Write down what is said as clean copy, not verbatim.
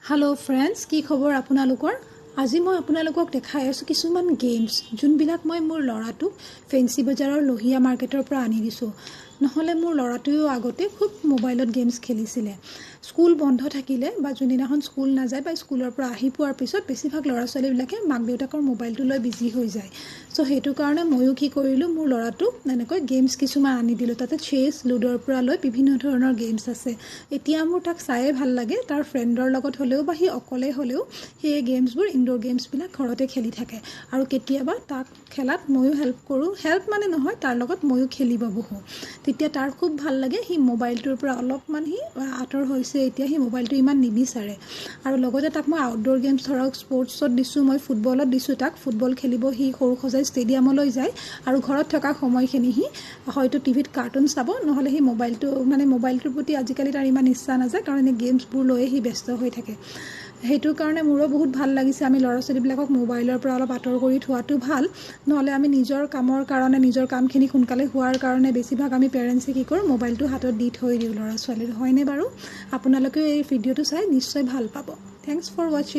hello friends की खबर आपनालोকৰ আজি মই আপোনালোকক দেখাই আছো কিছুমান গেমছ যোনবিলাক মই মোৰ লৰাটোক ফেন্সি বজাৰৰ লোহিয়া মাৰ্কেটৰ পৰা আনি দিছো নহলে মোৰ লৰাটোও আগতে খুব মোবাইলত গেমছ খেলিছিলে স্কুল বন্ধ থাকিলে বা যোনদিনাখন স্কুল না যায় বা স্কুলৰ পৰা আহি পোৱাৰ পিছত বেছিভাগ লৰা ছোৱালীবিলাকে মাক দেউতাকৰ মোবাইলটো লৈ বিজি হৈ যায় সো হেতু কাৰণে ময়ো কি কৰিলো মোৰ লৰাটোক এনেকৈ গেমছ কিছুমান আনি দিলো তাতে চেছ লুডোৰ পৰা লৈ বিভিন্ন ধৰণৰ গেমছ আছে এতিয়া মোৰ তাক চাইয়ে ভাল লাগে তাৰ ফ্ৰেণ্ডৰ লগত হলেও বা হি অকলে হলেও সেই গেমছবোৰ ইনডোৰ গেমছবিলাক ঘৰতে খেলি থাকে আৰু কেতিয়াবা তাক খেলাত ময়ো হেল্প মানে নহয় তাৰ লগত ময়ো খেলিব বহো তেতিয়া তাৰ খুব ভাল লাগে হি মোবাইলটোৰ পৰা অলপমান হি আতৰ হৈছে এতিয়া হি মোবাইলটো ইমান নিবিচাৰে আৰু লগতে তাক মই আউটডোৰ গেমছ ধৰক স্পৰ্টছত দিছো মই ফুটবলত দিছো তাক ফুটবল খেলিব হি সৰু খজাই ষ্টেডিয়ামলৈ যায় আৰু ঘৰত থকা সময়খিনি হি হয়তো টিভিত কাৰ্টুন চাব নহলে হি মোবাইলটোৰ প্ৰতি আজিকালি তাৰ ইমান ইচ্ছা নাযায় কাৰণ এই গেমছবোৰ লৈ হি ব্যস্ত হৈ থাকে হেতু কাৰণে মোৰো বহুত ভাল লাগিছে আমি লৰা ছোৱালীবিলাকক মোবাইলৰ পৰা অলপ আতৰ কৰি থোৱাটো ভাল নহলে আমি নিজৰ কামৰ কাৰণে নিজৰ কামখিনি সোনকালে হোৱাৰ কাৰণে বেছিভাগ আমি পেৰেন্টছে কি কৰো মোবাইলটো হাতত দি থৈ দিও লৰা ছোৱালীৰ হয়নে বাৰু আপোনালোকে এই ভিডিওটো চাই নিশ্চয় ভাল পাব থ্যাঙ্কস ফৰ ওয়াচিং